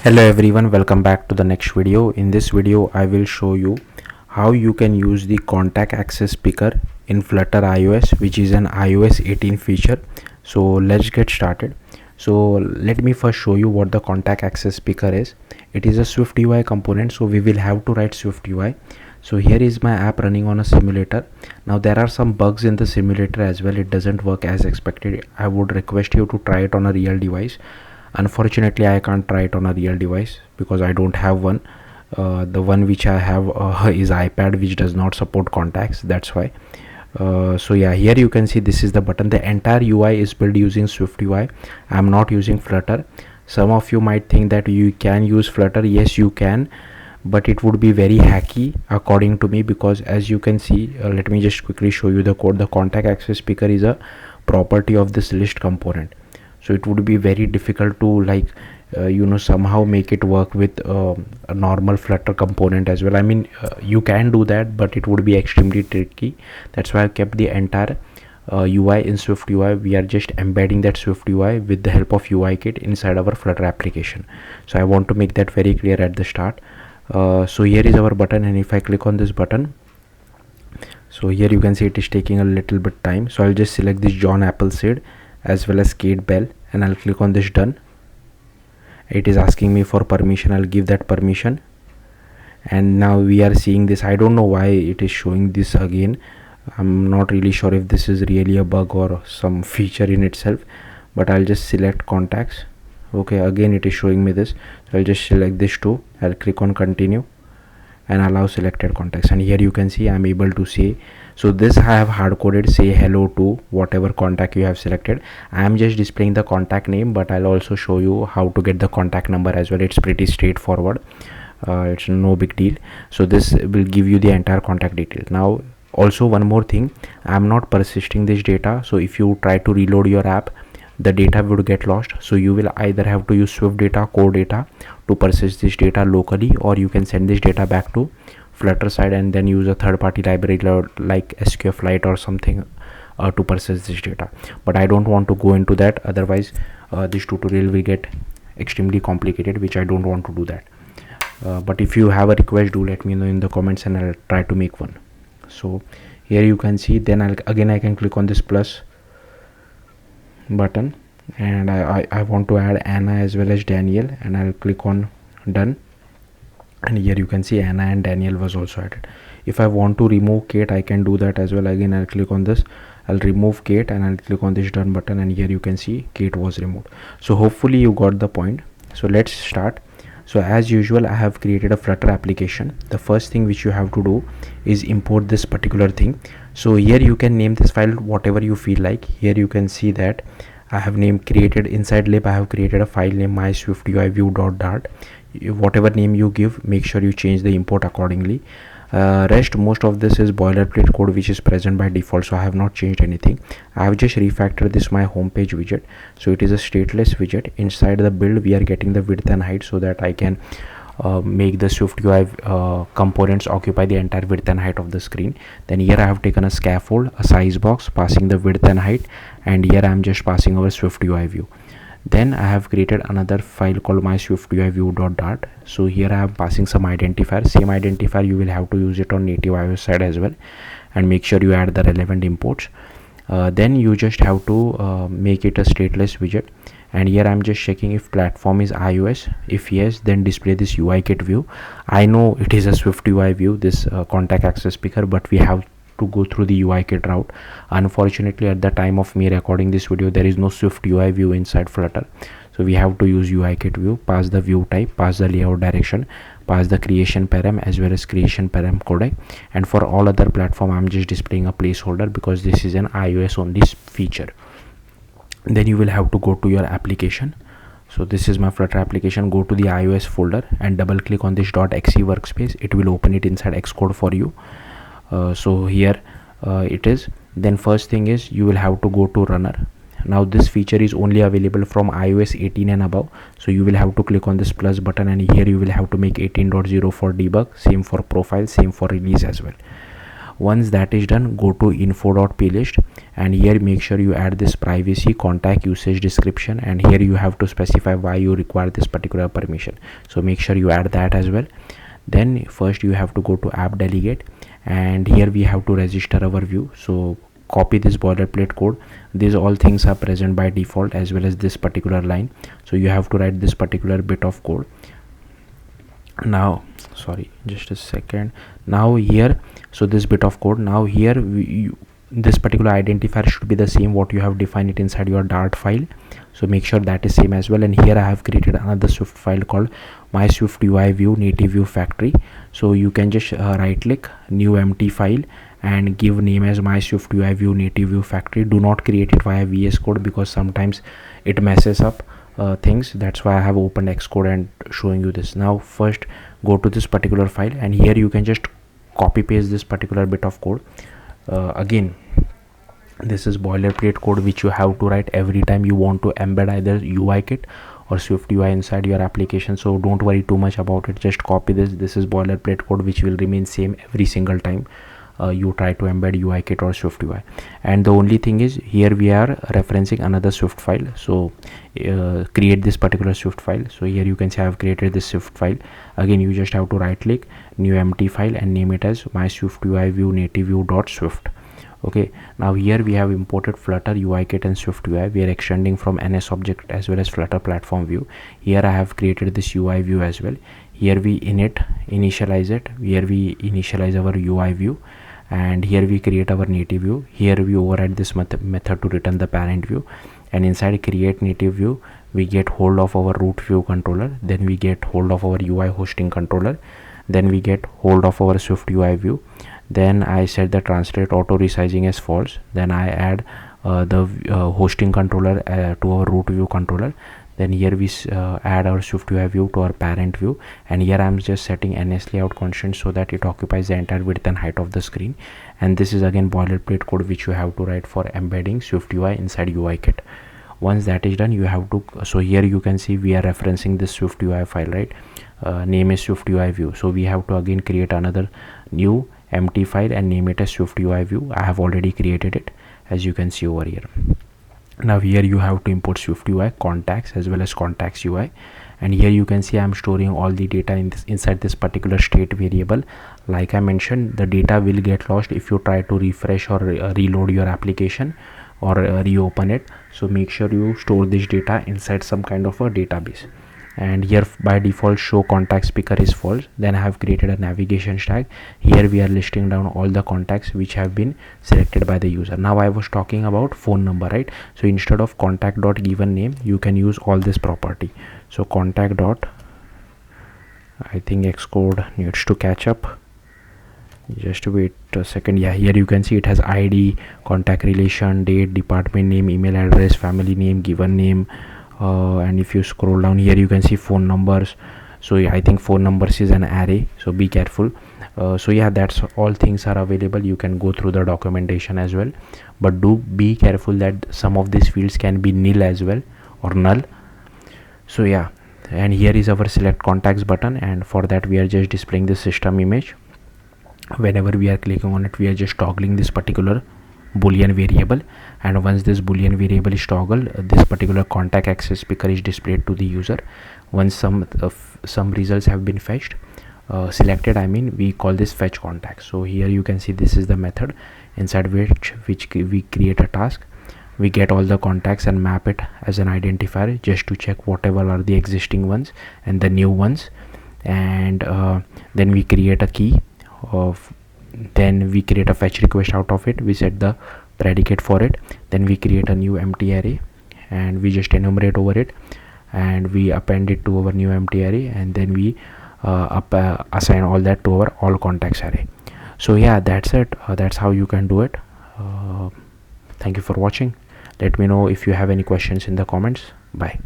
Hello everyone, welcome back to the next video. In this video I will show you how you can use the contact access picker in Flutter iOS, which is an iOS 18 feature. So let's get started. So let me first show you what the contact access picker is. It is a Swift UI component, so we will have to write Swift UI. So here is my app running on a simulator. Now there are some bugs in the simulator as well. It doesn't work as expected. I would request you to try it on a real device. Unfortunately I can't try it on a real device because I don't have one. The one which I have is iPad, which does not support contacts. That's why. So yeah, here you can see this is the button. The entire UI is built using Swift UI. I'm not using Flutter. Some of you might think that you can use Flutter. Yes, you can, but it would be very hacky according to me, because as you can see, let me just quickly show you the code. The contact access picker is a property of this list component, so it would be very difficult to somehow make it work with a normal Flutter component as well. I mean, you can do that, but it would be extremely tricky. That's why I kept the entire UI in Swift UI. We are just embedding that Swift UI with the help of UIKit inside our Flutter application. So I want to make that very clear at the start. So here is our button, and if I click on this button, so here you can see it is taking a little bit time. So I'll just select this John Appleseed as well as Kate Bell, and I'll click on this done. It is asking me for permission. I'll give that permission, and now we are seeing this. I don't know why it is showing this again. I'm not really sure if this is really a bug or some feature in itself, but I'll just select contacts. Okay, again it is showing me this, so I'll just select this too. I'll click on continue and allow selected contacts, and here you can see I'm able to say, so this I have hard coded, say hello to whatever contact you have selected. I am just displaying the contact name, but I'll also show you how to get the contact number as well. It's pretty straightforward. It's no big deal. So this will give you the entire contact detail. Now also one more thing, I'm not persisting this data, so if you try to reload your app, the data would get lost. So you will either have to use Swift data, core data to persist this data locally, or you can send this data back to Flutter side and then use a third-party library like SQLite or something to persist this data. But I don't want to go into that, otherwise this tutorial will get extremely complicated, which I don't want to do that. But if you have a request, do let me know in the comments and I'll try to make one. So here you can see, then I can click on this plus button, and I want to add Anna as well as Daniel, and I'll click on done, and here you can see Anna and Daniel was also added. If I want to remove Kate, I can do that as well. Again I'll click on this, I'll remove Kate, and I'll click on this done button, and here you can see Kate was removed. So hopefully you got the point. So let's start. So as usual, I have created a Flutter application. The first thing which you have to do is import this particular thing. So here you can name this file whatever you feel like. Here you can see that I have created inside lib. I have created a file name myswiftuiview.dart. Whatever name you give, make sure you change the import accordingly. Rest, most of this is boilerplate code which is present by default, so I have not changed anything. I have just refactored this my homepage widget. So it is a stateless widget. Inside the build we are getting the width and height, so that I can make the Swift UI components occupy the entire width and height of the screen. Then here I have taken a scaffold, a size box, passing the width and height, and here I am just passing our Swift UI view. Then I have created another file called myswiftuiview.dart. So here I am passing some identifier. Same identifier you will have to use it on native iOS side as well, and make sure you add the relevant imports. Then you just have to make it a stateless widget, and here I'm just checking if platform is iOS. If yes, then display this UIKit view. I know it is a Swift UI view, this contact access picker, but we have to go through the UIKit route. Unfortunately, at the time of me recording this video, there is no Swift UI view inside Flutter, so we have to use UIKit view. Pass the view type, pass the layout direction, pass the creation param as well as creation param codec, and for all other platform I'm just displaying a placeholder because this is an iOS only feature. Then you will have to go to your application. So this is my Flutter application. Go to the iOS folder and double click on this .exe workspace. It will open it inside Xcode for you. So here it is. Then first thing is you will have to go to runner. Now this feature is only available from iOS 18 and above, so you will have to click on this plus button, and here you will have to make 18.0 for debug, same for profile, same for release as well. Once that is done, go to info.plist, and here make sure you add this privacy, contact, usage description, and here you have to specify why you require this particular permission. So make sure you add that as well. Then first you have to go to app delegate, and here we have to register our view. So copy this boilerplate code. These all things are present by default, as well as this particular line. So you have to write this particular bit of code. Now sorry, just a second. Now here, so this bit of code, now here this particular identifier should be the same what you have defined it inside your Dart file. So make sure that is same as well. And here I have created another Swift file called my Swift UI view native view factory. So you can just right click, new empty file, and give name as my Swift UI view native view factory. Do not create it via VS Code, because sometimes it messes up things. That's why I have opened Xcode and showing you this. Now first go to this particular file, and here you can just copy paste this particular bit of code. Again, this is boilerplate code which you have to write every time you want to embed either UIKit or Swift UI inside your application. So don't worry too much about it, just copy this. This is boilerplate code which will remain same every single time you try to embed UIKit or Swift UI. And the only thing is, here we are referencing another Swift file. So create this particular Swift file. So here you can see I have created this Swift file. Again, you just have to right click, new empty file, and name it as my Swift UI view native view dot Swift. Okay, now here we have imported Flutter, UIKit, and Swift UI. We are extending from NS object as well as Flutter platform view. Here I have created this UI view as well. Here we initialize it. Here we initialize our UI view, and here we create our native view. Here we override this method to return the parent view, and inside create native view we get hold of our root view controller, then we get hold of our UI hosting controller, then we get hold of our Swift UI view. Then I set the translate auto resizing as false. Then I add the hosting controller to our root view controller. Then here we add our Swift UI view to our parent view, and here I'm just setting NS layout constant so that it occupies the entire width and height of the screen. And this is again boilerplate code which you have to write for embedding Swift UI inside UIKit. Once that is done, you have to, so here you can see we are referencing this Swift UI file, right? Name is Swift UI view. So we have to again create another new empty file and name it as Swift UI view. I have already created it, as you can see over here. Now here you have to import Swift UI contacts as well as contacts UI, and here you can see I'm storing all the data inside this particular state variable. Like I mentioned, the data will get lost if you try to refresh or reload your application or reopen it. So make sure you store this data inside some kind of a database. And here by default show contact picker is false. Then I have created a navigation tag. Here we are listing down all the contacts which have been selected by the user. Now I was talking about phone number, right? So instead of contact dot given name, you can use all this property. So contact dot, I think Xcode needs to catch up, just wait a second. Yeah, here you can see it has ID, contact relation, date, department name, email address, family name, given name, and if you scroll down here you can see phone numbers. So yeah, I think phone numbers is an array, so be careful. So yeah, that's all things are available. You can go through the documentation as well, but do be careful that some of these fields can be nil as well or null. So yeah, and here is our select contacts button, and for that we are just displaying the system image. Whenever we are clicking on it, we are just toggling this particular boolean variable, and once this boolean variable is toggled, this particular contact access picker is displayed to the user. Once some results have been fetched, selected, I mean, we call this fetch contact. So here you can see this is the method inside which we create a task. We get all the contacts and map it as an identifier just to check whatever are the existing ones and the new ones, and then we create a key of, then we create a fetch request out of it. We set the predicate for it, then we create a new empty array and we just enumerate over it, and we append it to our new empty array, and then we assign all that to our all contacts array. So yeah, that's it. That's how you can do it. Thank you for watching. Let me know if you have any questions in the comments. Bye.